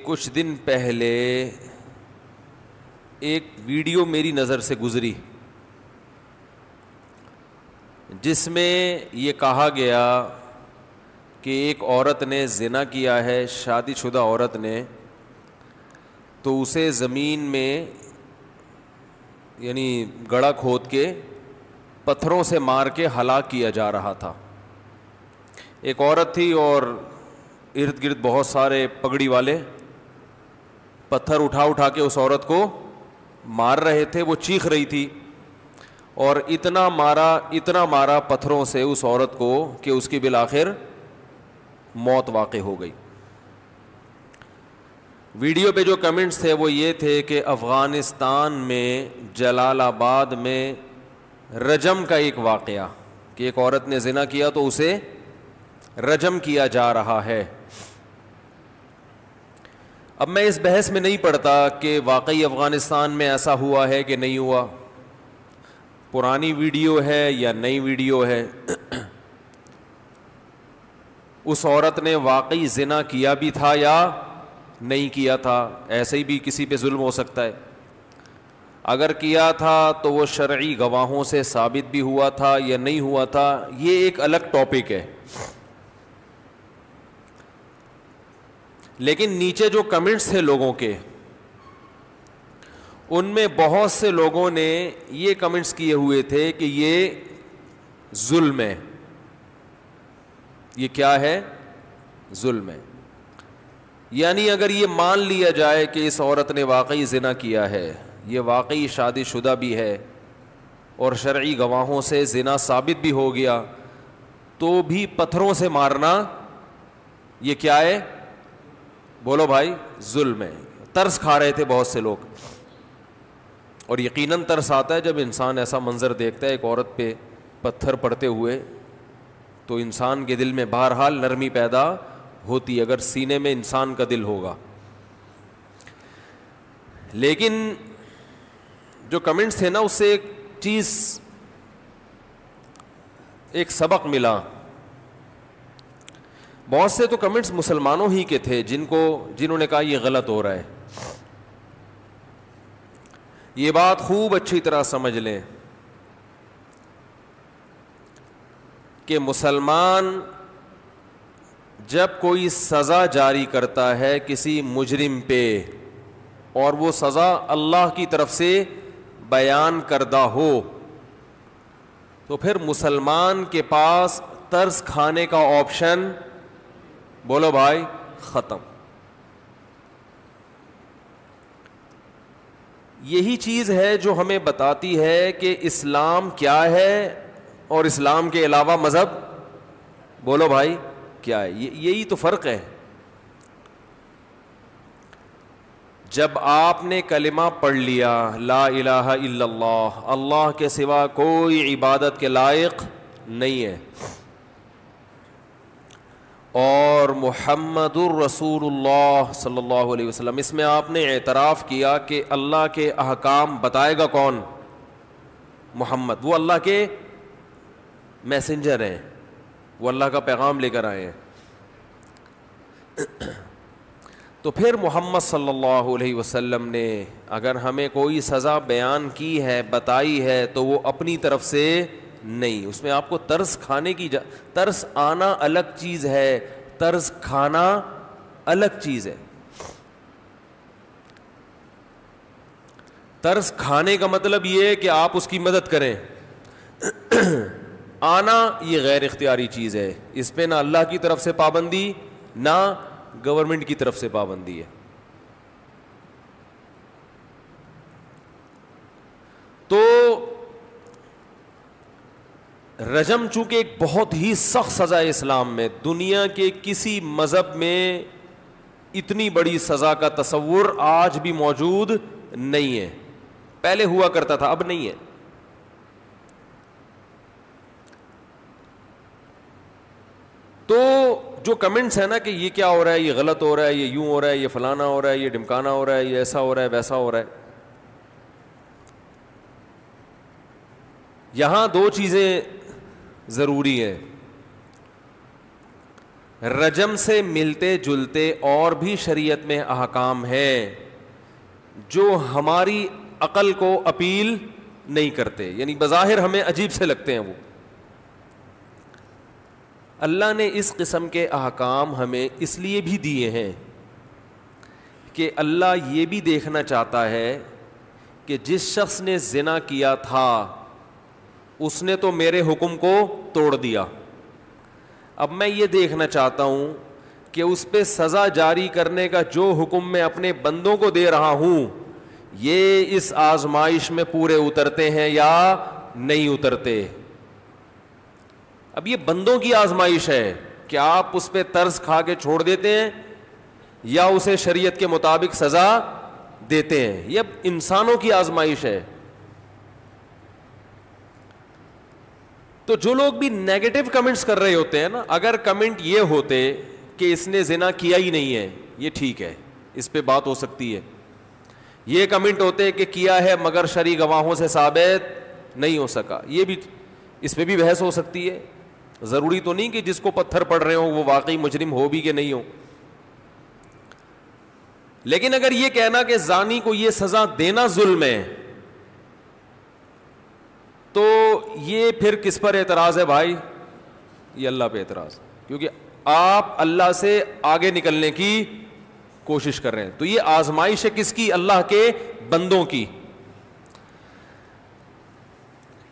کچھ دن پہلے ایک ویڈیو میری نظر سے گزری جس میں یہ کہا گیا کہ ایک عورت نے زنا کیا ہے، شادی شدہ عورت نے، تو اسے زمین میں یعنی گڑھا کھود کے پتھروں سے مار کے ہلاک کیا جا رہا تھا۔ ایک عورت تھی اور ارد گرد بہت سارے پگڑی والے پتھر اٹھا کے اس عورت کو مار رہے تھے۔ وہ چیخ رہی تھی اور اتنا مارا پتھروں سے اس عورت کو کہ اس کی بالآخر موت واقع ہو گئی۔ ویڈیو پہ جو کمنٹس تھے وہ یہ تھے کہ افغانستان میں جلال آباد میں رجم کا ایک واقعہ کہ ایک عورت نے زنا کیا تو اسے رجم کیا جا رہا ہے۔ اب میں اس بحث میں نہیں پڑتا کہ واقعی افغانستان میں ایسا ہوا ہے کہ نہیں ہوا، پرانی ویڈیو ہے یا نئی ویڈیو ہے، اس عورت نے واقعی زنا کیا بھی تھا یا نہیں کیا تھا، ایسے ہی بھی کسی پہ ظلم ہو سکتا ہے۔ اگر کیا تھا تو وہ شرعی گواہوں سے ثابت بھی ہوا تھا یا نہیں ہوا تھا، یہ ایک الگ ٹاپک ہے۔ لیکن نیچے جو کمنٹس تھے لوگوں کے، ان میں بہت سے لوگوں نے یہ کمنٹس کیے ہوئے تھے کہ یہ ظلم ہے۔ یہ کیا ہے؟ ظلم ہے۔ یعنی اگر یہ مان لیا جائے کہ اس عورت نے واقعی زنا کیا ہے، یہ واقعی شادی شدہ بھی ہے اور شرعی گواہوں سے زنا ثابت بھی ہو گیا، تو بھی پتھروں سے مارنا یہ کیا ہے؟ بولو بھائی، ظلم ہے۔ ترس کھا رہے تھے بہت سے لوگ، اور یقیناً ترس آتا ہے جب انسان ایسا منظر دیکھتا ہے ایک عورت پہ پتھر پڑتے ہوئے، تو انسان کے دل میں بہرحال نرمی پیدا ہوتی اگر سینے میں انسان کا دل ہوگا۔ لیکن جو کمنٹس تھے نا، اس سے ایک چیز، ایک سبق ملا۔ بہت سے تو کمنٹس مسلمانوں ہی کے تھے جنہوں نے کہا یہ غلط ہو رہا ہے۔ یہ بات خوب اچھی طرح سمجھ لیں کہ مسلمان جب کوئی سزا جاری کرتا ہے کسی مجرم پہ اور وہ سزا اللہ کی طرف سے بیان کردہ ہو، تو پھر مسلمان کے پاس ترس کھانے کا آپشن، بولو بھائی، ختم۔ یہی چیز ہے جو ہمیں بتاتی ہے کہ اسلام کیا ہے اور اسلام کے علاوہ مذہب، بولو بھائی، کیا ہے۔ یہی تو فرق ہے۔ جب آپ نے کلمہ پڑھ لیا لا الہ الا اللہ، اللہ کے سوا کوئی عبادت کے لائق نہیں ہے، اور محمد الرسول اللہ صلی اللہ علیہ وسلم، اس میں آپ نے اعتراف کیا کہ اللہ کے احکام بتائے گا کون؟ محمد۔ وہ اللہ کے میسنجر ہیں، وہ اللہ کا پیغام لے کر آئے ہیں۔ تو پھر محمد صلی اللہ علیہ وسلم نے اگر ہمیں کوئی سزا بیان کی ہے، بتائی ہے، تو وہ اپنی طرف سے نہیں، اس میں آپ کو ترس کھانے کی ترس آنا الگ چیز ہے، ترس کھانا الگ چیز ہے۔ ترس کھانے کا مطلب یہ ہے کہ آپ اس کی مدد کریں، آنا یہ غیر اختیاری چیز ہے، اس پہ نہ اللہ کی طرف سے پابندی نہ گورنمنٹ کی طرف سے پابندی ہے۔ تو رجم چونکہ ایک بہت ہی سخت سزا ہے اسلام میں، دنیا کے کسی مذہب میں اتنی بڑی سزا کا تصور آج بھی موجود نہیں ہے۔ پہلے ہوا کرتا تھا، اب نہیں ہے۔ تو جو کمنٹس ہیں نا کہ یہ کیا ہو رہا ہے، یہ غلط ہو رہا ہے، یہ یوں ہو رہا ہے، یہ فلانا ہو رہا ہے، یہ ڈمکانا ہو رہا ہے، یہ ایسا ہو رہا ہے، ویسا ہو رہا ہے، یہاں دو چیزیں ضروری ہیں۔ رجم سے ملتے جلتے اور بھی شریعت میں احکام ہے جو ہماری عقل کو اپیل نہیں کرتے، یعنی بظاہر ہمیں عجیب سے لگتے ہیں. وہ اللہ نے اس قسم کے احکام ہمیں اس لیے بھی دیے ہیں کہ اللہ یہ بھی دیکھنا چاہتا ہے کہ جس شخص نے زنا کیا تھا اس نے تو میرے حکم کو توڑ دیا، اب میں یہ دیکھنا چاہتا ہوں کہ اس پہ سزا جاری کرنے کا جو حکم میں اپنے بندوں کو دے رہا ہوں یہ اس آزمائش میں پورے اترتے ہیں یا نہیں اترتے. اب یہ بندوں کی آزمائش ہے کہ آپ اس پہ طرز کھا کے چھوڑ دیتے ہیں یا اسے شریعت کے مطابق سزا دیتے ہیں. یہ اب انسانوں کی آزمائش ہے. تو جو لوگ بھی نیگیٹو کمنٹس کر رہے ہوتے ہیں نا، اگر کمنٹ یہ ہوتے کہ اس نے زنا کیا ہی نہیں ہے، یہ ٹھیک ہے، اس پہ بات ہو سکتی ہے. یہ کمنٹ ہوتے کہ کیا ہے مگر شرعی گواہوں سے ثابت نہیں ہو سکا، یہ بھی، اس پہ بھی بحث ہو سکتی ہے. ضروری تو نہیں کہ جس کو پتھر پڑ رہے ہوں وہ واقعی مجرم ہو بھی کہ نہیں ہو. لیکن اگر یہ کہنا کہ زانی کو یہ سزا دینا ظلم ہے تو یہ پھر کس پر اعتراض ہے بھائی؟ یہ اللہ پہ اعتراض، کیونکہ آپ اللہ سے آگے نکلنے کی کوشش کر رہے ہیں. تو یہ آزمائش ہے کس کی؟ اللہ کے بندوں کی.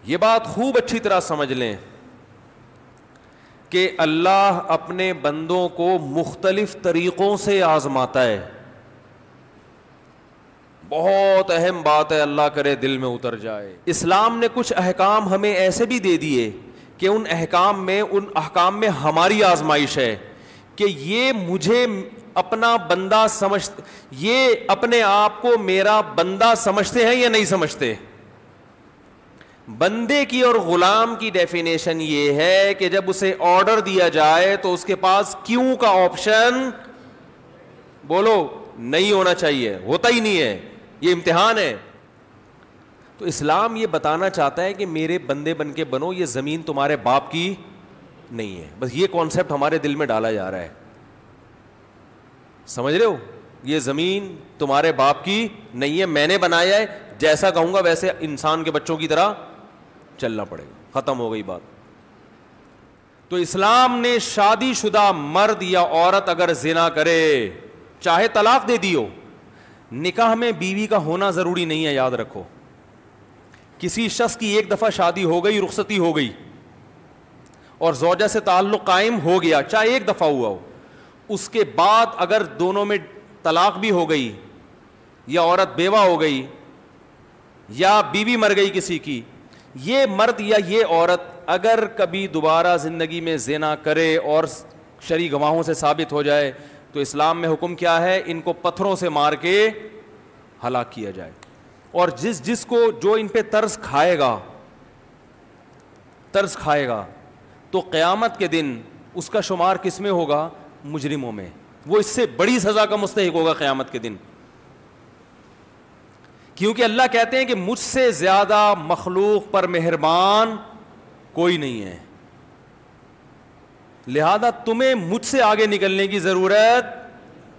یہ بات خوب اچھی طرح سمجھ لیں کہ اللہ اپنے بندوں کو مختلف طریقوں سے آزماتا ہے. بہت اہم بات ہے، اللہ کرے دل میں اتر جائے. اسلام نے کچھ احکام ہمیں ایسے بھی دے دیے کہ ان احکام میں ہماری آزمائش ہے کہ یہ مجھے اپنا بندہ یہ اپنے آپ کو میرا بندہ سمجھتے ہیں یا نہیں سمجھتے. بندے کی اور غلام کی ڈیفینیشن یہ ہے کہ جب اسے آرڈر دیا جائے تو اس کے پاس کیوں کا آپشن بولو نہیں ہونا چاہیے، ہوتا ہی نہیں ہے. یہ امتحان ہے. تو اسلام یہ بتانا چاہتا ہے کہ میرے بندے بن کے بنو، یہ زمین تمہارے باپ کی نہیں ہے. بس یہ کانسیپٹ ہمارے دل میں ڈالا جا رہا ہے. سمجھ رہے ہو؟ یہ زمین تمہارے باپ کی نہیں ہے، میں نے بنایا ہے، جیسا کہوں گا ویسے انسان کے بچوں کی طرح چلنا پڑے گا. ختم ہو گئی بات. تو اسلام نے شادی شدہ مرد یا عورت اگر زنا کرے، چاہے طلاق دے دی ہو، نکاح میں بیوی کا ہونا ضروری نہیں ہے. یاد رکھو، کسی شخص کی ایک دفعہ شادی ہو گئی، رخصتی ہو گئی اور زوجہ سے تعلق قائم ہو گیا، چاہے ایک دفعہ ہوا ہو، اس کے بعد اگر دونوں میں طلاق بھی ہو گئی یا عورت بیوہ ہو گئی یا بیوی مر گئی کسی کی، یہ مرد یا یہ عورت اگر کبھی دوبارہ زندگی میں زنا کرے اور شرعی گواہوں سے ثابت ہو جائے تو اسلام میں حکم کیا ہے؟ ان کو پتھروں سے مار کے ہلاک کیا جائے. اور جس کو جو ان پہ طرز کھائے گا تو قیامت کے دن اس کا شمار کس میں ہوگا؟ مجرموں میں. وہ اس سے بڑی سزا کا مستحق ہوگا قیامت کے دن. کیونکہ اللہ کہتے ہیں کہ مجھ سے زیادہ مخلوق پر مہربان کوئی نہیں ہے، لہذا تمہیں مجھ سے آگے نکلنے کی ضرورت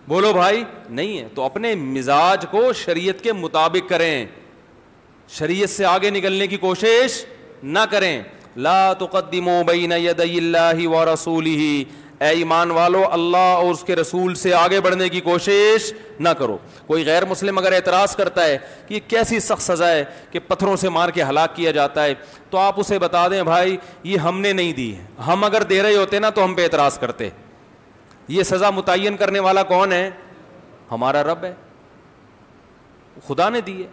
بولو بھائی نہیں ہے. تو اپنے مزاج کو شریعت کے مطابق کریں، شریعت سے آگے نکلنے کی کوشش نہ کریں. لا تقدموا بین یدی اللہ ورسولہ، اے ایمان والو اللہ اور اس کے رسول سے آگے بڑھنے کی کوشش نہ کرو. کوئی غیر مسلم اگر اعتراض کرتا ہے کہ یہ کیسی سخت سزا ہے کہ پتھروں سے مار کے ہلاک کیا جاتا ہے، تو آپ اسے بتا دیں بھائی یہ ہم نے نہیں دی ہے، ہم اگر دے رہے ہوتے نا تو ہم پہ اعتراض کرتے. یہ سزا متعین کرنے والا کون ہے؟ ہمارا رب ہے، خدا نے دی ہے.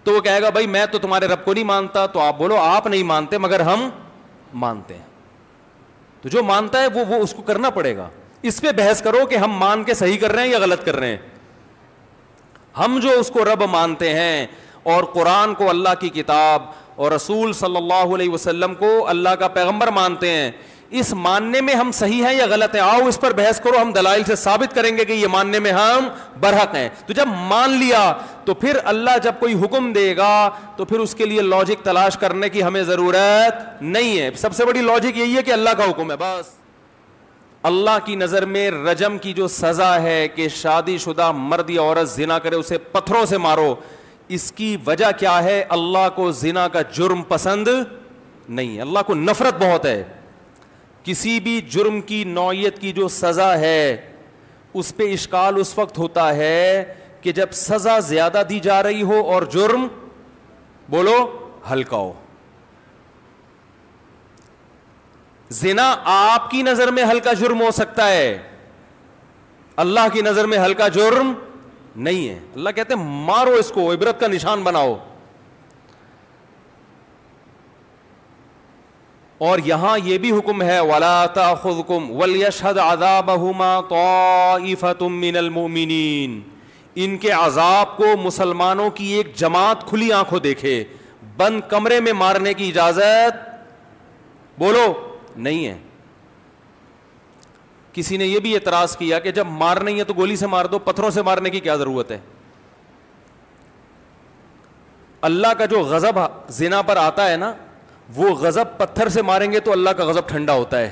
تو وہ کہے گا بھائی میں تو تمہارے رب کو نہیں مانتا، تو آپ بولو آپ نہیں مانتے مگر ہم مانتے ہیں. تو جو مانتا ہے وہ اس کو کرنا پڑے گا. اس پہ بحث کرو کہ ہم مان کے صحیح کر رہے ہیں یا غلط کر رہے ہیں. ہم جو اس کو رب مانتے ہیں اور قرآن کو اللہ کی کتاب اور رسول صلی اللہ علیہ وسلم کو اللہ کا پیغمبر مانتے ہیں، اس ماننے میں ہم صحیح ہیں یا غلط ہیں؟ آؤ اس پر بحث کرو، ہم دلائل سے ثابت کریں گے کہ یہ ماننے میں ہم برحق ہیں. تو جب مان لیا تو پھر اللہ جب کوئی حکم دے گا تو پھر اس کے لیے لاجک تلاش کرنے کی ہمیں ضرورت نہیں ہے. سب سے بڑی لاجک یہی ہے کہ اللہ کا حکم ہے بس. اللہ کی نظر میں رجم کی جو سزا ہے کہ شادی شدہ مرد یا عورت زنا کرے اسے پتھروں سے مارو، اس کی وجہ کیا ہے؟ اللہ کو زنا کا جرم پسند نہیں، اللہ کو نفرت بہت ہے. کسی بھی جرم کی نوعیت کی جو سزا ہے اس پہ اشکال اس وقت ہوتا ہے کہ جب سزا زیادہ دی جا رہی ہو اور جرم بولو ہلکا ہو. زنا آپ کی نظر میں ہلکا جرم ہو سکتا ہے، اللہ کی نظر میں ہلکا جرم نہیں ہے. اللہ کہتے ہیں مارو اس کو، عبرت کا نشان بناؤ. اور یہاں یہ بھی حکم ہے وَلَا تَأْخُذْكُمْ وَلْيَشْهَدْ عَذَابَهُمَا طَائِفَةٌ مِّنَ الْمُؤْمِنِينَ. ان کے عذاب کو مسلمانوں کی ایک جماعت کھلی آنکھوں دیکھے. بند کمرے میں مارنے کی اجازت بولو نہیں ہے. کسی نے یہ بھی اعتراض کیا کہ جب مارنا ہی ہے تو گولی سے مار دو، پتھروں سے مارنے کی کیا ضرورت ہے؟ اللہ کا جو غضب زنا پر آتا ہے نا، وہ غضب پتھر سے ماریں گے تو اللہ کا غضب ٹھنڈا ہوتا ہے،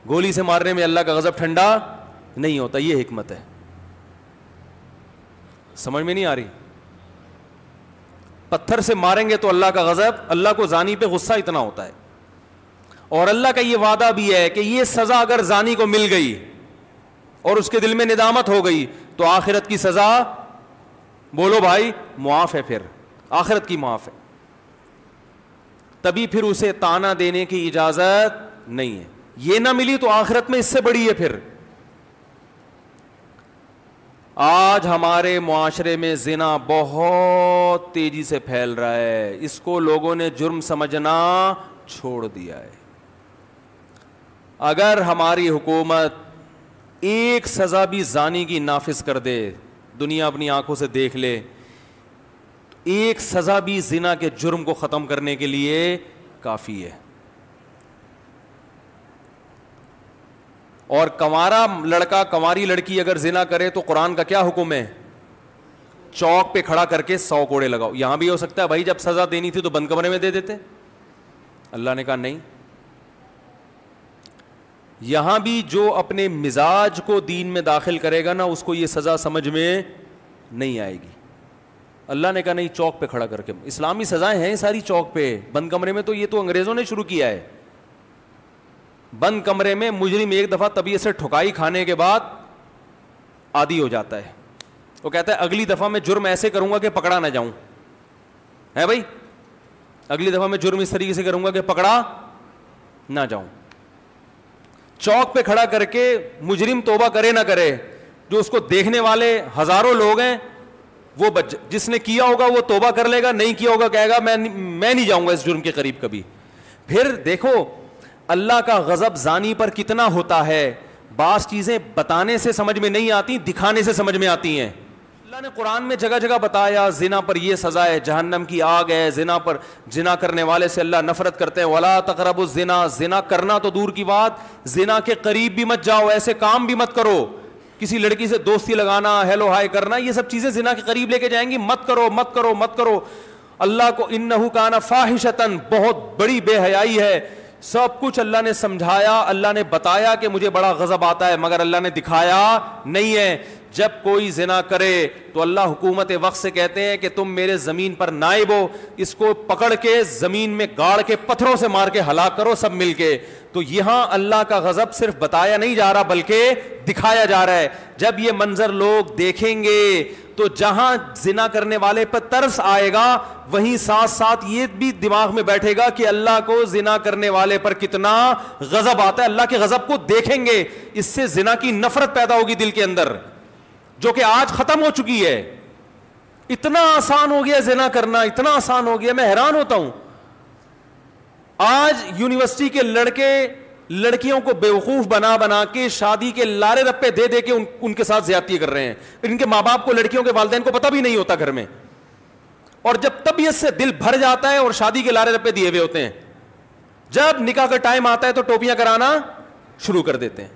گولی سے مارنے میں اللہ کا غضب ٹھنڈا نہیں ہوتا. یہ حکمت ہے. سمجھ میں نہیں آ رہی؟ پتھر سے ماریں گے تو اللہ کا غضب، اللہ کو زانی پہ غصہ اتنا ہوتا ہے. اور اللہ کا یہ وعدہ بھی ہے کہ یہ سزا اگر زانی کو مل گئی اور اس کے دل میں ندامت ہو گئی تو آخرت کی سزا بولو بھائی معاف ہے، پھر آخرت کی معاف ہے. تبھی پھر اسے تانا دینے کی اجازت نہیں ہے. یہ نہ ملی تو آخرت میں اس سے بڑی ہے. پھر آج ہمارے معاشرے میں زنا بہت تیزی سے پھیل رہا ہے، اس کو لوگوں نے جرم سمجھنا چھوڑ دیا ہے. اگر ہماری حکومت ایک سزا بھی زانی کی نافذ کر دے، دنیا اپنی آنکھوں سے دیکھ لے، ایک سزا بھی زنا کے جرم کو ختم کرنے کے لیے کافی ہے. اور کنوارا لڑکا کنواری لڑکی اگر زنا کرے تو قرآن کا کیا حکم ہے؟ چوک پہ کھڑا کر کے 100 کوڑے لگاؤ. یہاں بھی ہو سکتا ہے بھائی جب سزا دینی تھی تو بند کمرے میں دے دیتے. اللہ نے کہا نہیں. یہاں بھی جو اپنے مزاج کو دین میں داخل کرے گا نا اس کو یہ سزا سمجھ میں نہیں آئے گی. اللہ نے کہا نہیں، چوک پہ کھڑا کر کے. اسلامی سزائیں ہیں ساری چوک پہ. بند کمرے میں تو یہ تو انگریزوں نے شروع کیا ہے. بند کمرے میں مجرم ایک دفعہ طبیعت سے ٹھکائی کھانے کے بعد عادی ہو جاتا ہے. وہ کہتا ہے اگلی دفعہ میں جرم ایسے کروں گا کہ پکڑا نہ جاؤں. ہے بھائی، اگلی دفعہ میں جرم اس طریقے سے کروں گا کہ پکڑا نہ جاؤں. چوک پہ کھڑا کر کے مجرم توبہ کرے نہ کرے، جو اس کو دیکھنے والے ہزاروں لوگ ہیں وہ جس نے کیا ہوگا وہ توبہ کر لے گا، نہیں کیا ہوگا کہے گا میں نہیں جاؤں گا اس جرم کے قریب کبھی. پھر دیکھو اللہ کا غضب زانی پر کتنا ہوتا ہے. بعض چیزیں بتانے سے سمجھ میں نہیں آتی، دکھانے سے سمجھ میں آتی ہیں. اللہ نے قرآن میں جگہ جگہ بتایا زنا پر یہ سزا ہے، جہنم کی آگ ہے. زنا کرنے والے سے اللہ نفرت کرتے ہیں. ولا تقربوا الزنا، زنا کرنا تو دور کی بات، زنا کے قریب بھی مت جاؤ، ایسے کام بھی مت کرو. کسی لڑکی سے دوستی لگانا، ہیلو ہائی کرنا، یہ سب چیزیں زنا کے قریب لے کے جائیں گی. مت کرو مت کرو مت کرو. اللہ کو انہ کان فاحشۃ، بہت بڑی بے حیائی ہے. سب کچھ اللہ نے سمجھایا، اللہ نے بتایا کہ مجھے بڑا غضب آتا ہے، مگر اللہ نے دکھایا نہیں ہے. جب کوئی زنا کرے تو اللہ حکومت وقت سے کہتے ہیں کہ تم میرے زمین پر نائب ہو، اس کو پکڑ کے زمین میں گاڑ کے پتھروں سے مار کے ہلاک کرو سب مل کے. تو یہاں اللہ کا غضب صرف بتایا نہیں جا رہا بلکہ دکھایا جا رہا ہے. جب یہ منظر لوگ دیکھیں گے تو جہاں زنا کرنے والے پر ترس آئے گا وہیں ساتھ ساتھ یہ بھی دماغ میں بیٹھے گا کہ اللہ کو زنا کرنے والے پر کتنا غضب آتا ہے. اللہ کے غضب کو دیکھیں گے، اس سے زنا کی نفرت پیدا ہوگی دل کے اندر، جو کہ آج ختم ہو چکی ہے. اتنا آسان ہو گیا زنا کرنا، اتنا آسان ہو گیا، میں حیران ہوتا ہوں. آج یونیورسٹی کے لڑکے لڑکیوں کو بیوقوف بنا بنا کے شادی کے لارے رپے دے دے کے ان کے ساتھ زیادتی کر رہے ہیں. ان کے ماں باپ کو، لڑکیوں کے والدین کو پتہ بھی نہیں ہوتا گھر میں. اور جب طبیعت سے دل بھر جاتا ہے اور شادی کے لارے رپے دیے ہوئے ہوتے ہیں، جب نکاح کا ٹائم آتا ہے تو ٹوپیاں کرانا شروع کر دیتے ہیں.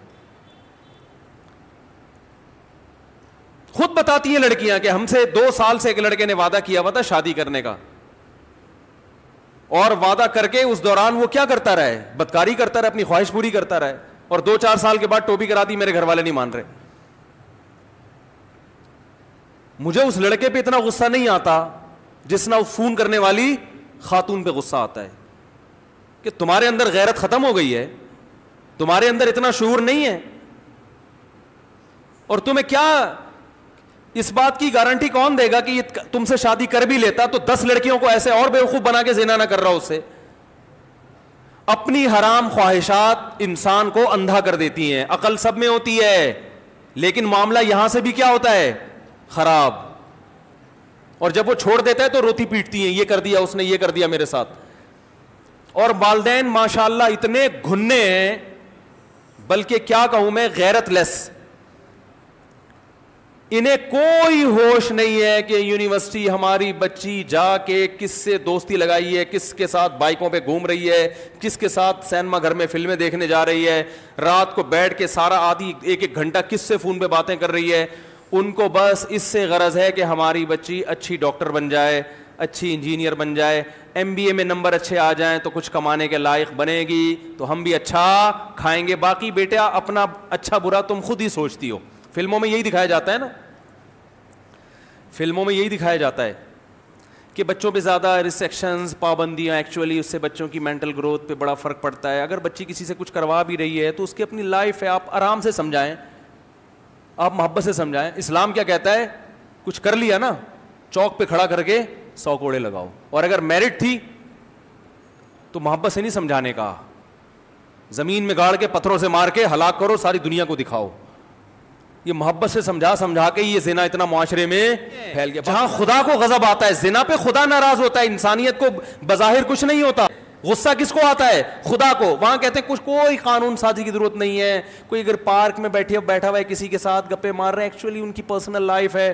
خود بتاتی ہیں لڑکیاں کہ ہم سے 2 سال سے ایک لڑکے نے وعدہ کیا ہوا تھا شادی کرنے کا، اور وعدہ کر کے اس دوران وہ کیا کرتا رہے؟ بدکاری کرتا رہے، اپنی خواہش پوری کرتا رہے. اور 2-4 سال کے بعد ٹوپی کرا دی, میرے گھر والے نہیں مان رہے. مجھے اس لڑکے پہ اتنا غصہ نہیں آتا جتنا فون کرنے والی خاتون پہ غصہ آتا ہے کہ تمہارے اندر غیرت ختم ہو گئی ہے, تمہارے اندر اتنا شعور نہیں ہے. اور تمہیں کیا اس بات کی گارنٹی کون دے گا کہ یہ تم سے شادی کر بھی لیتا تو 10 لڑکیوں کو ایسے اور بیوقوف بنا کے زنا نہ کر رہا اس سے. اپنی حرام خواہشات انسان کو اندھا کر دیتی ہیں. عقل سب میں ہوتی ہے لیکن معاملہ یہاں سے بھی کیا ہوتا ہے, خراب. اور جب وہ چھوڑ دیتا ہے تو روتی پیٹتی ہیں, یہ کر دیا اس نے, یہ کر دیا میرے ساتھ. اور والدین ماشاءاللہ اتنے گھنے ہیں, بلکہ کیا کہوں میں, غیرت لیس. انہیں کوئی ہوش نہیں ہے کہ یونیورسٹی ہماری بچی جا کے کس سے دوستی لگائی ہے, کس کے ساتھ بائکوں پہ گھوم رہی ہے, کس کے ساتھ سینما گھر میں فلمیں دیکھنے جا رہی ہے, رات کو بیٹھ کے سارا آدھی 1-1 گھنٹہ کس سے فون پہ باتیں کر رہی ہے. ان کو بس اس سے غرض ہے کہ ہماری بچی اچھی ڈاکٹر بن جائے, اچھی انجینئر بن جائے, MBA میں نمبر اچھے آ جائیں تو کچھ کمانے کے لائق بنے گی تو ہم بھی اچھا کھائیں گے. باقی بیٹا اپنا اچھا برا تم خود ہی سوچتی ہو. فلموں میں یہی دکھایا جاتا ہے نا, فلموں میں یہی دکھایا جاتا ہے کہ بچوں پہ زیادہ ریسٹرکشنز, پابندیاں, ایکچولی اس سے بچوں کی مینٹل گروتھ پہ بڑا فرق پڑتا ہے. اگر بچی کسی سے کچھ کروا بھی رہی ہے تو اس کی اپنی لائف ہے, آپ آرام سے سمجھائیں, آپ محبت سے سمجھائیں. اسلام کیا کہتا ہے, کچھ کر لیا نا چوک پہ کھڑا کر کے 100 کوڑے لگاؤ. اور اگر میرڈ تھی تو محبت سے نہیں سمجھانے کا, زمین میں گاڑ کے پتھروں سے مار کے ہلاک کرو, ساری دنیا کو دکھاؤ. یہ محبت سے سمجھا کے یہ زنا اتنا معاشرے میں پھیل گیا. جہاں خدا کو غضب آتا ہے, زنا پہ خدا ناراض ہوتا ہے, انسانیت کو بظاہر کچھ نہیں ہوتا. غصہ کس کو آتا ہے, خدا کو. وہاں کہتے ہیں کچھ کوئی قانون سازی کی ضرورت نہیں ہے. کوئی اگر پارک میں بیٹھا ہوا ہے کسی کے ساتھ گپے مار رہے ہیں, ایکچولی ان کی پرسنل لائف ہے,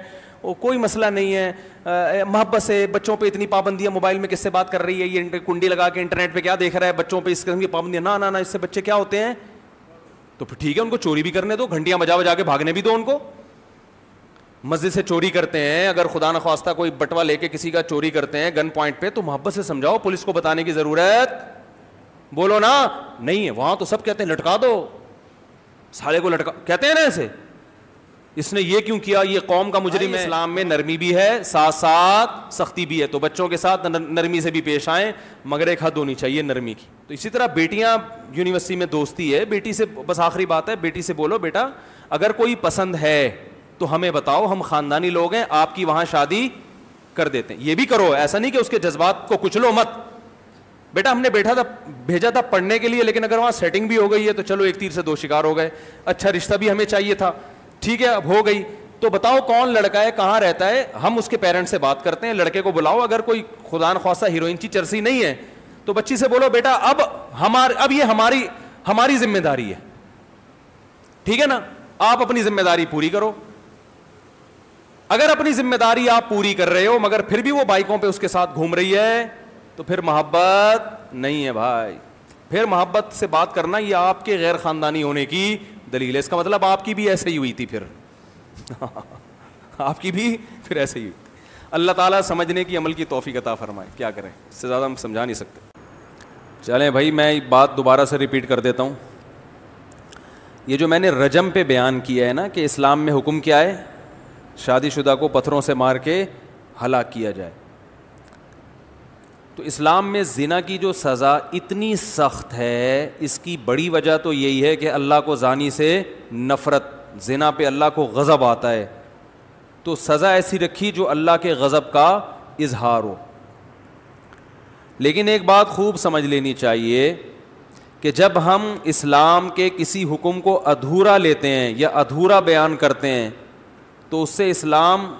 کوئی مسئلہ نہیں ہے. محبت سے بچوں پہ اتنی پابندیاں, موبائل میں کس سے بات کر رہی ہے, یہ کنڈی لگا کے انٹرنیٹ پہ کیا دیکھ رہا ہے, بچوں پہ اس قسم کی پابندیاں, نہ اس سے بچے کیا ہوتے ہیں. تو پھر ٹھیک ہے, ان کو چوری بھی کرنے دو, گھنٹیاں بجا کے بھاگنے بھی دو ان کو. مسجد سے چوری کرتے ہیں, اگر خدا نخواستہ کوئی بٹوا لے کے کسی کا چوری کرتے ہیں گن پوائنٹ پہ, تو محبت سے سمجھاؤ. پولیس کو بتانے کی ضرورت بولو نا نہیں ہے. وہاں تو سب کہتے ہیں لٹکا دو سالے کو, لٹکا کہتے ہیں نا ایسے, اس نے یہ کیوں کیا, یہ قوم کا مجرم ہے. اسلام میں نرمی بھی ہے, ساتھ ساتھ سختی بھی ہے. تو بچوں کے ساتھ نرمی سے بھی پیش آئیں, مگر ایک حد ہونی چاہیے نرمی کی. تو اسی طرح بیٹیاں یونیورسٹی میں دوستی ہے, بیٹی سے بس آخری بات ہے, بیٹی سے بولو بیٹا اگر کوئی پسند ہے تو ہمیں بتاؤ, ہم خاندانی لوگ ہیں, آپ کی وہاں شادی کر دیتے ہیں. یہ بھی کرو, ایسا نہیں کہ اس کے جذبات کو کچلو مت. بیٹا ہم نے بھیجا تھا پڑھنے کے لیے, لیکن اگر وہاں سیٹنگ بھی ہو گئی ہے تو چلو ایک تیر سے 2 شکار ہو گئے. اچھا رشتہ بھی ہمیں چاہیے تھا, ٹھیک ہے اب ہو گئی, تو بتاؤ کون لڑکا ہے, کہاں رہتا ہے, ہم اس کے پیرنٹ سے بات کرتے ہیں. لڑکے کو بلاؤ, اگر کوئی خدا نخواستہ ہیروئن کی چرسی نہیں ہے تو بچی سے بولو بیٹا اب یہ ہماری ذمہ داری ہے, ٹھیک ہے نا, آپ اپنی ذمہ داری پوری کرو. اگر اپنی ذمہ داری آپ پوری کر رہے ہو مگر پھر بھی وہ بائکوں پہ اس کے ساتھ گھوم رہی ہے تو پھر محبت نہیں ہے بھائی. پھر محبت سے بات کرنا یہ آپ کے غیر خاندانی ہونے کی دلیل ہے. اس کا مطلب آپ کی بھی ایسے ہی ہوئی تھی, پھر آپ کی بھی پھر ایسے ہی ہوئی. اللہ تعالیٰ سمجھنے کی عمل کی توفیق عطا فرمائے. کیا کریں, اس سے زیادہ ہم سمجھا نہیں سکتے. چلیں بھائی, میں بات دوبارہ سے ریپیٹ کر دیتا ہوں. یہ جو میں نے رجم پہ بیان کیا ہے نا کہ اسلام میں حکم کیا ہے, شادی شدہ کو پتھروں سے مار کے ہلاک کیا جائے. تو اسلام میں زنا کی جو سزا اتنی سخت ہے, اس کی بڑی وجہ تو یہی ہے کہ اللہ کو زانی سے نفرت, زنا پہ اللہ کو غضب آتا ہے, تو سزا ایسی رکھی جو اللہ کے غضب کا اظہار ہو. لیکن ایک بات خوب سمجھ لینی چاہیے کہ جب ہم اسلام کے کسی حکم کو ادھورا لیتے ہیں یا ادھورا بیان کرتے ہیں تو اس سے اسلام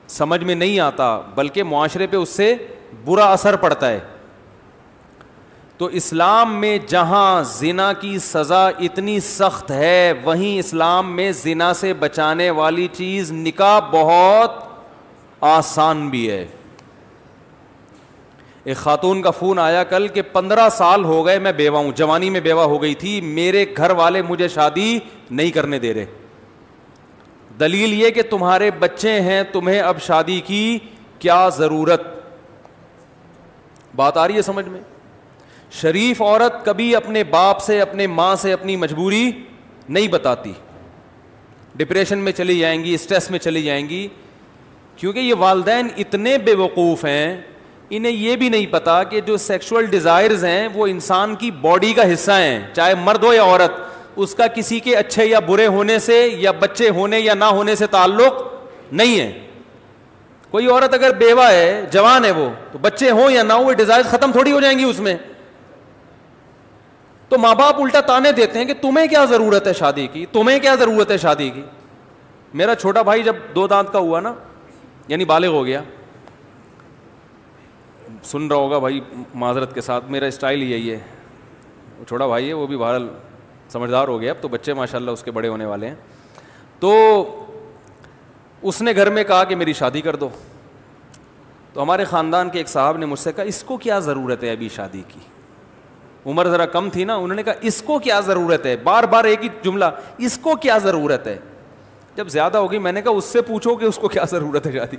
سمجھ میں نہیں آتا, بلکہ معاشرے پہ اس سے برا اثر پڑتا ہے. تو اسلام میں جہاں زنا کی سزا اتنی سخت ہے, وہیں اسلام میں زنا سے بچانے والی چیز نکاح بہت آسان بھی ہے. ایک خاتون کا فون آیا کل کہ 15 سال ہو گئے میں بیوہ ہوں, جوانی میں بیوہ ہو گئی تھی, میرے گھر والے مجھے شادی نہیں کرنے دے رہے. دلیل یہ کہ تمہارے بچے ہیں, تمہیں اب شادی کی کیا ضرورت. بات آ رہی ہے سمجھ میں؟ شریف عورت کبھی اپنے باپ سے اپنے ماں سے اپنی مجبوری نہیں بتاتی. ڈپریشن میں چلی جائیں گی, اسٹریس میں چلی جائیں گی, کیونکہ یہ والدین اتنے بے وقوف ہیں, انہیں یہ بھی نہیں پتا کہ جو سیکشول ڈیزائرز ہیں وہ انسان کی باڈی کا حصہ ہیں, چاہے مرد ہو یا عورت. اس کا کسی کے اچھے یا برے ہونے سے یا بچے ہونے یا نہ ہونے سے تعلق نہیں ہے. کوئی عورت اگر بیوہ ہے, جوان ہے, وہ تو بچے ہوں یا نہ ہو, وہ ڈیزائرز ختم تھوڑی ہو جائیں گی اس میں. تو ماں باپ الٹا تانے دیتے ہیں کہ تمہیں کیا ضرورت ہے شادی کی, تمہیں کیا ضرورت ہے شادی کی. میرا چھوٹا بھائی جب 2 دانت کا ہوا نا, یعنی بالغ ہو گیا, سن رہا ہوگا بھائی معذرت کے ساتھ, میرا اسٹائل یہی ہے. وہ چھوٹا بھائی ہے, وہ بھی بہرحال سمجھدار ہو گیا, اب تو بچے ماشاءاللہ اس کے بڑے ہونے والے ہیں. تو اس نے گھر میں کہا کہ میری شادی کر دو. تو ہمارے خاندان کے ایک صاحب نے مجھ سے کہا اس کو کیا ضرورت ہے ابھی شادی کی. عمر ذرا کم تھی نا, انہوں نے کہا اس کو کیا ضرورت ہے, بار بار ایک ہی جملہ, اس کو کیا ضرورت ہے. جب زیادہ ہوگی میں نے کہا اس سے پوچھو کہ اس کو کیا ضرورت ہے شادی.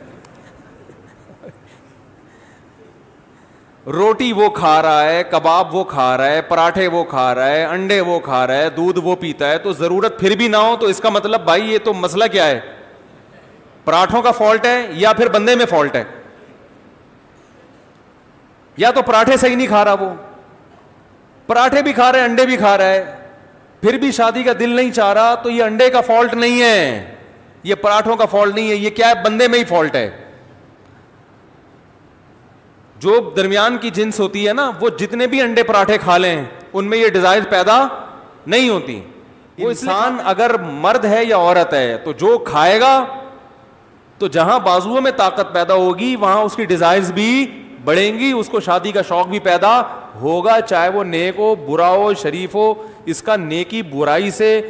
روٹی وہ کھا رہا ہے, کباب وہ کھا رہا ہے, پراٹھے وہ کھا رہا ہے, انڈے وہ کھا رہا ہے, دودھ وہ پیتا ہے, تو ضرورت پھر بھی نہ ہو تو اس کا مطلب بھائی یہ تو مسئلہ کیا ہے, پراٹھوں کا فالٹ ہے یا پھر بندے میں فالٹ ہے. یا تو پراٹھے صحیح نہیں کھا رہا, وہ پراٹھے بھی کھا رہا ہے, انڈے بھی کھا رہا ہے, پھر بھی شادی کا دل نہیں چاہ رہا, تو یہ انڈے کا فالٹ نہیں ہے, یہ پراٹھوں کا فالٹ نہیں ہے, یہ کیا ہے, بندے میں ہی فالٹ ہے. جو درمیان کی جنس ہوتی ہے نا, وہ جتنے بھی انڈے پراٹھے کھا لیں ان میں یہ ڈیزائر پیدا نہیں ہوتی. وہ انسان اگر مرد ہے یا عورت ہے تو جو کھائے گا تو جہاں بازوؤں میں طاقت پیدا ہوگی وہاں اس کی ڈیزائرز بھی بڑھیں گی, اس کو شادی کا شوق بھی پیدا ہوگا, چاہے وہ نیک ہو, برا ہو, شریف ہو. اس کا نیکی برائی سے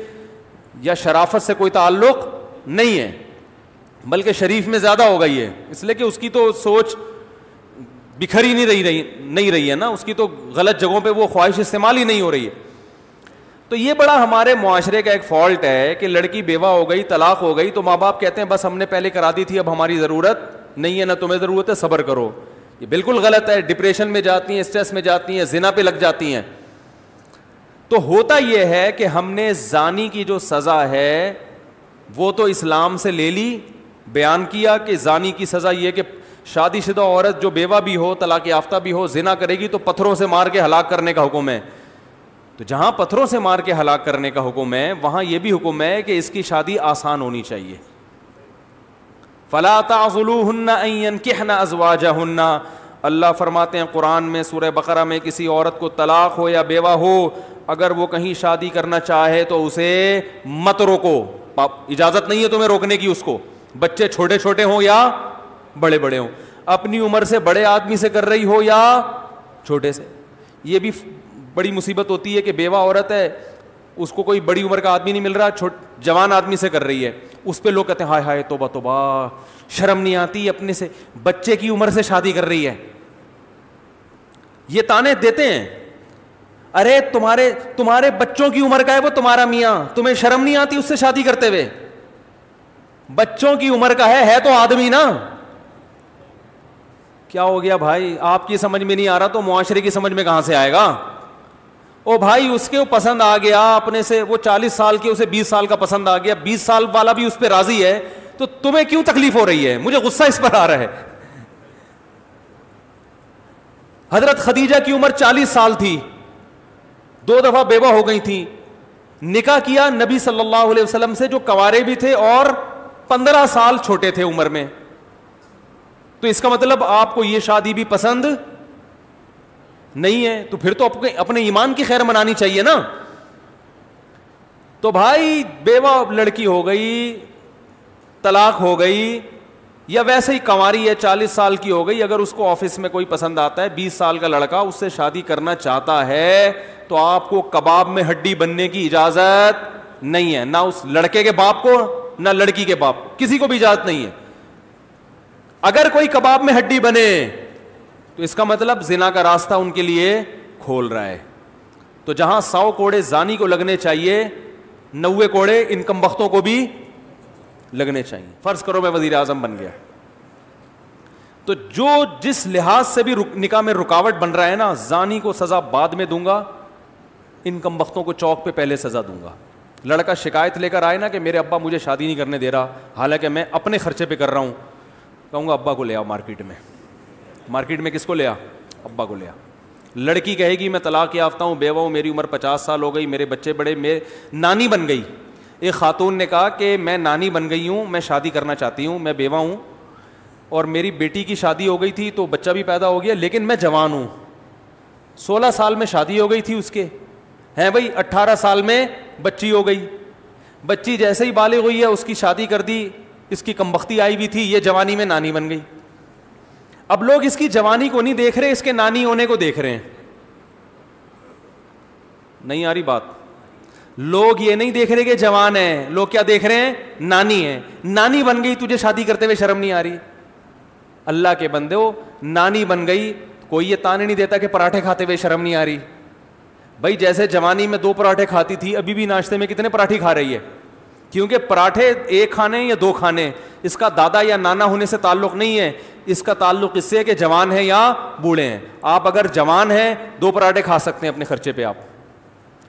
یا شرافت سے کوئی تعلق نہیں ہے, بلکہ شریف میں زیادہ ہوگا یہ, اس لیے کہ اس کی تو سوچ بکھری نہیں رہی ہے نا, اس کی تو غلط جگہوں پہ وہ خواہش استعمال ہی نہیں ہو رہی ہے. تو یہ بڑا ہمارے معاشرے کا ایک فالٹ ہے کہ لڑکی بیوہ ہو گئی, طلاق ہو گئی, تو ماں باپ کہتے ہیں بس ہم نے پہلے کرا دی تھی, اب ہماری ضرورت نہیں ہے, نہ تمہیں ضرورت ہے, صبر کرو. یہ بالکل غلط ہے. ڈپریشن میں جاتی ہیں, اسٹریس میں جاتی ہیں, زنا پہ لگ جاتی ہیں. تو ہوتا یہ ہے کہ ہم نے زانی کی جو سزا ہے وہ تو اسلام سے لے لی, بیان کیا کہ زانی کی سزا یہ کہ شادی شدہ عورت جو بیوہ بھی ہو, طلاق یافتہ بھی ہو, زنا کرے گی تو پتھروں سے مار کے ہلاک کرنے کا حکم ہے. تو جہاں پتھروں سے مار کے ہلاک کرنے کا حکم ہے وہاں یہ بھی حکم ہے کہ اس کی شادی آسان ہونی چاہیے. فلا تعضلوهن ان ينكحن ازواجهن, اللہ فرماتے ہیں قرآن میں سورہ بقرہ میں, کسی عورت کو طلاق ہو یا بیوہ ہو اگر وہ کہیں شادی کرنا چاہے تو اسے مت روکو, اجازت نہیں ہے تمہیں روکنے کی اس کو, بچے چھوٹے چھوٹے ہوں یا بڑے بڑے ہوں, اپنی عمر سے بڑے آدمی سے کر رہی ہو یا چھوٹے سے. یہ بھی بڑی مصیبت ہوتی ہے کہ بیوہ عورت ہے, اس کو کوئی بڑی عمر کا آدمی نہیں مل رہا, جوان آدمی سے کر رہی ہے, اس پہ لوگ کہتے ہیں ہائے ہائے توبہ توبہ, شرم نہیں آتی, اپنے سے بچے کی عمر سے شادی کر رہی ہے. یہ تانے دیتے ہیں, ارے تمہارے بچوں کی عمر کا ہے وہ تمہارا میاں, تمہیں شرم نہیں آتی اس سے شادی کرتے ہوئے, بچوں کی عمر کا ہے تو آدمی نا. کیا ہو گیا بھائی, آپ کی سمجھ میں نہیں آ رہا تو معاشرے کی سمجھ میں کہاں سے آئے گا. او بھائی اس کے وہ پسند آ گیا اپنے سے, وہ 40 سال کے اسے 20 سال کا پسند آ گیا, 20 سال والا بھی اس پہ راضی ہے, تو تمہیں کیوں تکلیف ہو رہی ہے؟ مجھے غصہ اس پر آ رہا ہے. حضرت خدیجہ کی عمر 40 سال تھی, 2 دفعہ بیوہ ہو گئی تھی, نکاح کیا نبی صلی اللہ علیہ وسلم سے جو کنوارے بھی تھے اور 15 سال چھوٹے تھے عمر میں. تو اس کا مطلب آپ کو یہ شادی بھی پسند نہیں ہے, تو پھر تو اپنے ایمان کی خیر منانی چاہیے نا. تو بھائی بیوہ لڑکی ہو گئی, طلاق ہو گئی, یا ویسے ہی کنواری ہے 40 سال کی ہو گئی, اگر اس کو آفس میں کوئی پسند آتا ہے 20 سال کا لڑکا اس سے شادی کرنا چاہتا ہے تو آپ کو کباب میں ہڈی بننے کی اجازت نہیں ہے, نہ اس لڑکے کے باپ کو نہ لڑکی کے باپ, کسی کو بھی اجازت نہیں ہے. اگر کوئی کباب میں ہڈی بنے تو اس کا مطلب زنا کا راستہ ان کے لیے کھول رہا ہے. تو جہاں 100 کوڑے زانی کو لگنے چاہیے 90 کوڑے ان کم بختوں کو بھی لگنے چاہیے. فرض کرو میں وزیر اعظم بن گیا, تو تو جو جس لحاظ سے بھی نکاح میں رکاوٹ بن رہا ہے نا, زانی کو سزا بعد میں دوں گا, ان کمبختوں کو چوک پہ پہلے سزا دوں گا. لڑکا شکایت لے کر آئے نا کہ میرے ابا مجھے شادی نہیں کرنے دے رہا, حالانکہ میں اپنے خرچے پہ کر رہا ہوں, کہوں گا ابا کو لے آؤ مارکیٹ میں. مارکیٹ میں کس کو لے آ؟ ابا کو لے آ. لڑکی کہے گی میں طلاق یافتہ ہوں, بیوہ ہوں, میری عمر 50 سال ہو گئی, میرے بچے بڑے, میں نانی بن گئی. ایک خاتون نے کہا کہ میں نانی بن گئی ہوں, میں شادی کرنا چاہتی ہوں, میں بیوہ ہوں اور میری بیٹی کی شادی ہو گئی تھی تو بچہ بھی پیدا ہو گیا, لیکن میں جوان ہوں. 16 سال میں شادی ہو گئی تھی اس کے, ہیں بھائی 18 سال میں بچی ہو گئی. بچی جیسے ہی بالغ ہوئی ہے اس کی شادی کر دی, اس کی کمبختی آئی ہوئی تھی, یہ جوانی میں نانی بن گئی. اب لوگ اس کی جوانی کو نہیں دیکھ رہے, اس کے نانی ہونے کو دیکھ رہے ہیں. نہیں آ رہی بات؟ لوگ یہ نہیں دیکھ رہے کہ جوان ہے, لوگ کیا دیکھ رہے ہیں؟ نانی ہے. نانی بن گئی, تجھے شادی کرتے ہوئے شرم نہیں آ رہی؟ اللہ کے بندے ہو, نانی بن گئی, کوئی یہ تانے نہیں دیتا کہ پراٹھے کھاتے ہوئے شرم نہیں آ رہی. بھائی جیسے جوانی میں 2 پراٹھے کھاتی تھی, ابھی بھی ناشتے میں کتنے پراٹھے کھا رہی ہے؟ کیونکہ پراٹھے ایک کھانے یا 2 کھانے, اس کا دادا یا نانا ہونے سے تعلق نہیں ہے, اس کا تعلق اس سے ہے کہ جوان ہیں یا بوڑھے ہیں. آپ اگر جوان ہیں 2 پراٹھے کھا سکتے ہیں اپنے خرچے پہ, آپ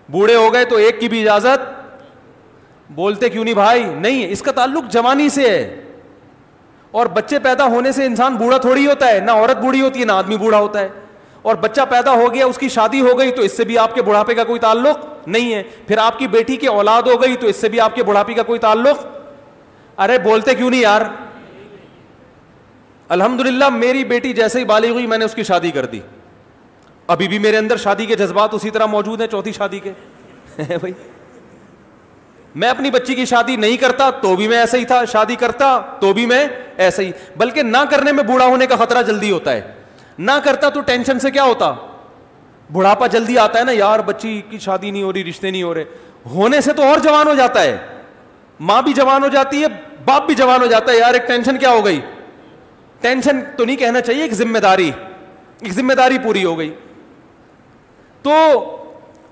بوڑھے ہو گئے تو ایک کی بھی اجازت. بولتے کیوں نہیں بھائی؟ نہیں, اس کا تعلق جوانی سے ہے. اور بچے پیدا ہونے سے انسان بوڑھا تھوڑی ہوتا ہے, نہ عورت بوڑھی ہوتی ہے نہ آدمی بوڑھا ہوتا ہے. اور بچہ پیدا ہو گیا, اس کی شادی ہو گئی تو اس سے بھی آپ کے بڑھاپے کا کوئی تعلق نہیں ہے. پھر آپ کی بیٹی کی اولاد ہو گئی تو اس سے بھی آپ کے بڑھاپے کا کوئی تعلق. ارے بولتے کیوں نہیں یار؟ الحمدللہ میری بیٹی جیسے ہی بالغ ہوئی میں نے اس کی شادی کر دی. ابھی بھی میرے اندر شادی کے جذبات اسی طرح موجود ہیں, 4تھی شادی کے. بھائی میں اپنی بچی کی شادی نہیں کرتا تو بھی میں ایسا ہی تھا, شادی کرتا تو بھی میں ایسا ہی. بلکہ نہ کرنے میں بوڑھا ہونے کا خطرہ جلدی ہوتا ہے. نہ کرتا تو ٹینشن سے کیا ہوتا, بڑھاپا جلدی آتا ہے نا یار, بچی کی شادی نہیں ہو رہی, رشتے نہیں ہو رہے. ہونے سے تو اور جوان ہو جاتا ہے, ماں بھی جوان ہو جاتی ہے, باپ بھی جوان ہو جاتا ہے. یار ایک ٹینشن کیا ہو گئی, ٹینشن تو نہیں کہنا چاہیے, ایک ذمہ داری پوری ہو گئی. تو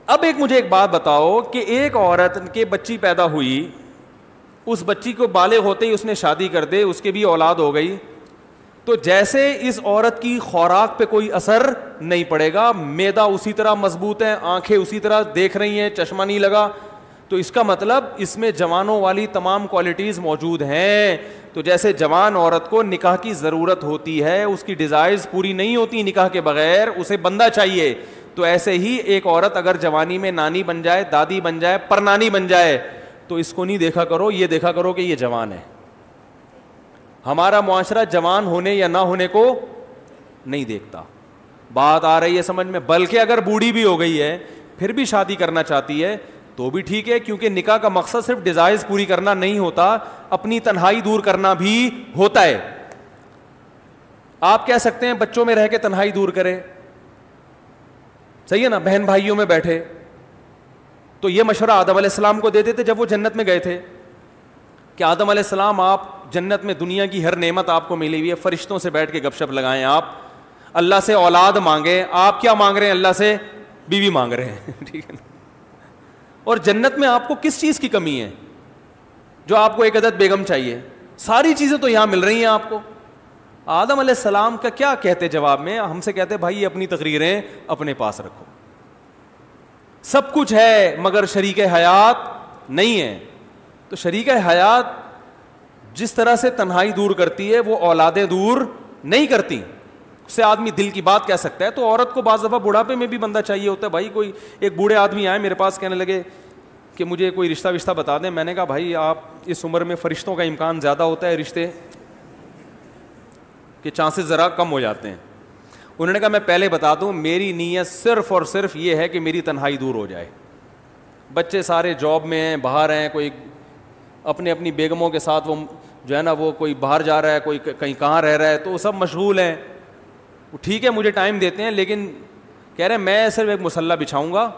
اب مجھے ایک بات بتاؤ کہ ایک عورت کے بچی پیدا ہوئی, اس بچی کو بالغ ہوتے ہی اس نے شادی کر دے, اس کے بھی اولاد ہو گئی, تو جیسے اس عورت کی خوراک پہ کوئی اثر نہیں پڑے گا, معدہ اسی طرح مضبوط ہے, آنکھیں اسی طرح دیکھ رہی ہیں, چشمہ نہیں لگا, تو اس کا مطلب اس میں جوانوں والی تمام کوالٹیز موجود ہیں. تو جیسے جوان عورت کو نکاح کی ضرورت ہوتی ہے, اس کی ڈیزائرز پوری نہیں ہوتی نکاح کے بغیر, اسے بندہ چاہیے, تو ایسے ہی ایک عورت اگر جوانی میں نانی بن جائے, دادی بن جائے, پر نانی بن جائے, تو اس کو نہیں دیکھا کرو, یہ دیکھا کرو کہ یہ جوان ہے. ہمارا معاشرہ جوان ہونے یا نہ ہونے کو نہیں دیکھتا. بات آ رہی ہے سمجھ میں؟ بلکہ اگر بوڑھی بھی ہو گئی ہے پھر بھی شادی کرنا چاہتی ہے تو بھی ٹھیک ہے, کیونکہ نکاح کا مقصد صرف ڈیزائرز پوری کرنا نہیں ہوتا, اپنی تنہائی دور کرنا بھی ہوتا ہے. آپ کہہ سکتے ہیں بچوں میں رہ کے تنہائی دور کرے, صحیح ہے نا, بہن بھائیوں میں بیٹھے. تو یہ مشورہ آدم علیہ السلام کو دیتے تھے جب وہ جنت میں گئے تھے کہ آدم علیہ السلام آپ جنت میں دنیا کی ہر نعمت آپ کو ملی ہوئی ہے, فرشتوں سے بیٹھ کے گپ شپ لگائیں, آپ اللہ سے اولاد مانگیں. آپ کیا مانگ رہے ہیں؟ اللہ سے بیوی مانگ رہے ہیں. ٹھیک ہے نا. اور جنت میں آپ کو کس چیز کی کمی ہے جو آپ کو ایک عدد بیگم چاہیے؟ ساری چیزیں تو یہاں مل رہی ہیں آپ کو. آدم علیہ السلام کا کیا کہتے جواب میں؟ ہم سے کہتے بھائی اپنی تقریریں اپنے پاس رکھو, سب کچھ ہے مگر شریک حیات نہیں ہے. تو شریک حیات جس طرح سے تنہائی دور کرتی ہے وہ اولادیں دور نہیں کرتی. اس سے آدمی دل کی بات کہہ سکتا ہے. تو عورت کو بعض دفعہ بڑھاپے میں بھی بندہ چاہیے ہوتا ہے. بھائی کوئی ایک بوڑھے آدمی آئے میرے پاس, کہنے لگے کہ مجھے کوئی رشتہ وشتہ بتا دیں. میں نے کہا بھائی آپ اس عمر میں فرشتوں کا امکان زیادہ ہوتا ہے, رشتے کے چانسز ذرا کم ہو جاتے ہیں. انہوں نے کہا میں پہلے بتا دوں, میری نیت صرف اور صرف یہ ہے کہ میری تنہائی دور ہو جائے. بچے سارے جاب میں ہیں, باہر ہیں, کوئی اپنے اپنی بیگموں کے ساتھ وہ جو ہے نا وہ کوئی باہر جا رہا ہے, کوئی کہیں کہاں رہ رہا ہے, تو وہ سب مشغول ہیں. ٹھیک ہے مجھے ٹائم دیتے ہیں, لیکن کہہ رہے ہیں میں صرف ایک مصلی بچھاؤں گا,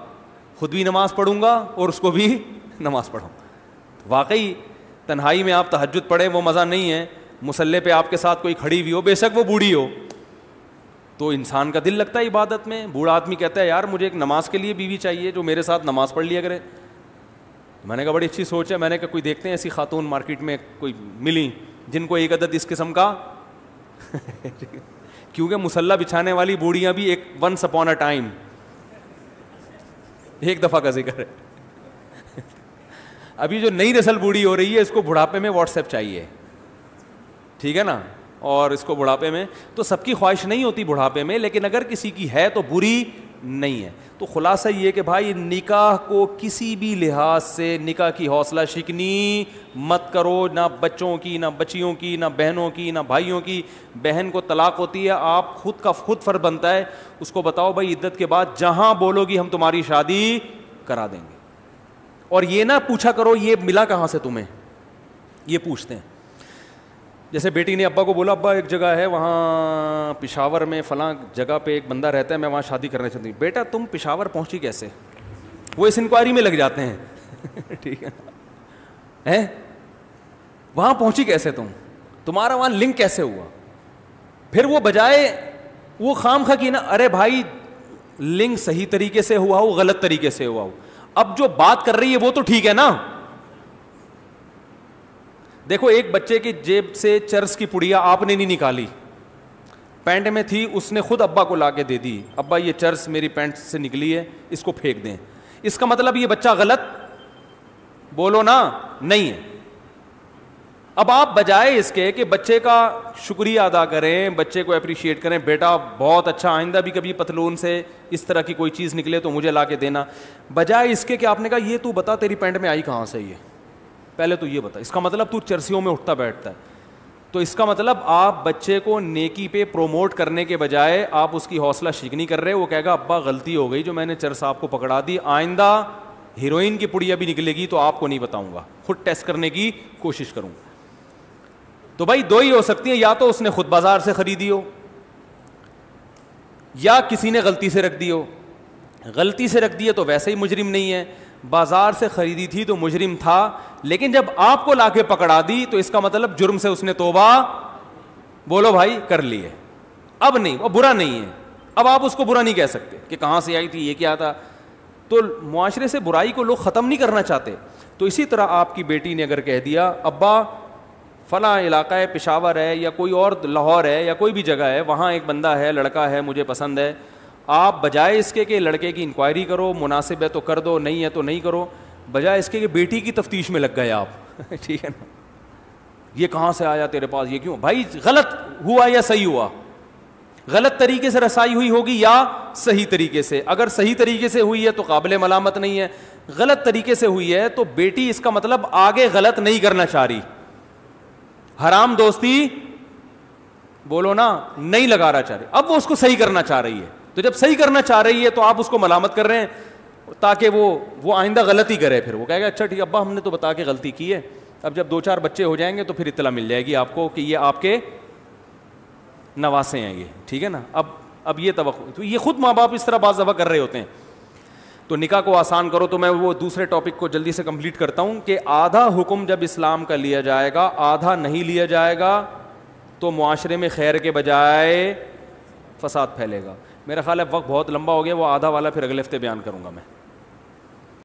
خود بھی نماز پڑھوں گا اور اس کو بھی نماز پڑھوں. واقعی تنہائی میں آپ تہجد پڑھیں وہ مزہ نہیں ہے. مصلی پہ آپ کے ساتھ کوئی کھڑی ہوئی ہو, بے شک وہ بوڑھی ہو, تو انسان کا دل لگتا ہے عبادت میں. بوڑھا آدمی کہتا ہے یار مجھے ایک نماز کے لیے بیوی چاہیے جو میرے ساتھ نماز پڑھ لیا کرے. میں نے کہا بڑی اچھی سوچ ہے. میں نے کہا کوئی دیکھتے ہیں ایسی خاتون مارکیٹ میں کوئی ملی جن کو ایک عدد اس قسم کا کیونکہ مسلح بچھانے والی بوڑھیاں بھی ایک ونس اپون اے ٹائم ایک دفعہ کا ذکر ہے. ابھی جو نئی نسل بوڑھی ہو رہی ہے اس کو بڑھاپے میں واٹس ایپ چاہیے, ٹھیک ہے نا, اور اس کو بڑھاپے میں, تو سب کی خواہش نہیں ہوتی بڑھاپے میں, لیکن اگر کسی کی ہے تو بری نہیں ہے. تو خلاصہ یہ کہ بھائی نکاح کو کسی بھی لحاظ سے نکاح کی حوصلہ شکنی مت کرو, نہ بچوں کی, نہ بچیوں کی, نہ بہنوں کی, نہ بھائیوں کی. بہن کو طلاق ہوتی ہے, آپ خود فرض بنتا ہے اس کو بتاؤ بھائی عدت کے بعد جہاں بولو گی ہم تمہاری شادی کرا دیں گے. اور یہ نہ پوچھا کرو یہ ملا کہاں سے تمہیں, یہ پوچھتے ہیں. جیسے بیٹی نے ابا کو بولا ابا ایک جگہ ہے وہاں پشاور میں فلاں جگہ پہ ایک بندہ رہتا ہے, میں وہاں شادی کرنا چاہتی ہوں. بیٹا تم پشاور پہنچی کیسے؟ وہ اس انکوائری میں لگ جاتے ہیں. ٹھیک ہے, وہاں پہنچی کیسے تم, تمہارا وہاں لنک کیسے ہوا؟ پھر وہ بجائے وہ خام خا کی نا, ارے بھائی لنک صحیح طریقے سے ہوا ہو غلط طریقے سے ہوا ہو, اب جو بات کر رہی ہے وہ تو ٹھیک ہے نا. دیکھو ایک بچے کی جیب سے چرس کی پڑیا آپ نے نہیں نکالی, پینٹ میں تھی, اس نے خود ابا کو لا کے دے دی, ابا یہ چرس میری پینٹ سے نکلی ہے اس کو پھینک دیں. اس کا مطلب یہ بچہ غلط بولو نا نہیں ہے. اب آپ بجائے اس کے کہ بچے کا شکریہ ادا کریں, بچے کو اپریشیٹ کریں, بیٹا بہت اچھا, آئندہ بھی کبھی پتلون سے اس طرح کی کوئی چیز نکلے تو مجھے لا کے دینا, بجائے اس کے کہ آپ نے کہا یہ تو بتا تیری پینٹ میں آئی کہاں سے, یہ پہلے تو یہ بتا. اس کا مطلب تو چرسیوں میں اٹھتا بیٹھتا ہے. تو اس کا مطلب آپ بچے کو نیکی پہ پروموٹ کرنے کے بجائے آپ اس کی حوصلہ شکنی کر رہے. وہ کہے گا ابا غلطی ہو گئی جو میں نے چرس آپ کو پکڑا دی, آئندہ ہیروئن کی پڑیا بھی نکلے گی تو آپ کو نہیں بتاؤں گا, خود ٹیسٹ کرنے کی کوشش کروں. تو بھائی دو ہی ہو سکتی ہیں, یا تو اس نے خود بازار سے خریدی ہو یا کسی نے غلطی سے رکھ دی ہو. غلطی سے رکھ دی ہے تو ویسے ہی مجرم نہیں ہے, بازار سے خریدی تھی تو مجرم تھا, لیکن جب آپ کو لا کے پکڑا دی تو اس کا مطلب جرم سے اس نے توبہ بولو بھائی کر لی ہے. اب نہیں, وہ برا نہیں ہے, اب آپ اس کو برا نہیں کہہ سکتے کہ کہاں سے آئی تھی, یہ کیا تھا. تو معاشرے سے برائی کو لوگ ختم نہیں کرنا چاہتے. تو اسی طرح آپ کی بیٹی نے اگر کہہ دیا ابا فلاں علاقہ ہے, پشاور ہے یا کوئی اور لاہور ہے یا کوئی بھی جگہ ہے, وہاں ایک بندہ ہے, لڑکا ہے, مجھے پسند ہے, آپ بجائے اس کے کہ لڑکے کی انکوائری کرو, مناسب ہے تو کر دو, نہیں ہے تو نہیں کرو, بجائے اس کے کہ بیٹی کی تفتیش میں لگ گئے آپ. ٹھیک ہے نا, یہ کہاں سے آیا تیرے پاس, یہ کیوں. بھائی غلط ہوا یا صحیح ہوا, غلط طریقے سے رسائی ہوئی ہوگی یا صحیح طریقے سے. اگر صحیح طریقے سے ہوئی ہے تو قابل ملامت نہیں ہے, غلط طریقے سے ہوئی ہے تو بیٹی اس کا مطلب آگے غلط نہیں کرنا چاہ رہی, حرام دوستی بولو نا نہیں لگا رہا چاہ رہی, اب وہ اس کو صحیح کرنا چاہ رہی ہے. تو جب صحیح کرنا چاہ رہی ہے تو آپ اس کو ملامت کر رہے ہیں تاکہ وہ آئندہ غلطی کرے. پھر وہ کہے گا اچھا ٹھیک ابا ہم نے تو بتا کے غلطی کی ہے, اب جب 2-4 بچے ہو جائیں گے تو پھر اطلاع مل جائے گی آپ کو کہ یہ آپ کے نواسے ہیں یہ, ٹھیک ہے نا. اب یہ توقع, تو یہ خود ماں باپ اس طرح بعض دفعہ کر رہے ہوتے ہیں. تو نکاح کو آسان کرو. تو میں وہ دوسرے ٹاپک کو جلدی سے کمپلیٹ کرتا ہوں کہ آدھا حکم جب اسلام کا لیا جائے گا, آدھا نہیں لیا جائے گا, تو معاشرے میں خیر کے بجائے فساد پھیلے گا. میرا خیال ہے وقت بہت لمبا ہو گیا, وہ آدھا والا پھر اگلے ہفتے بیان کروں گا میں.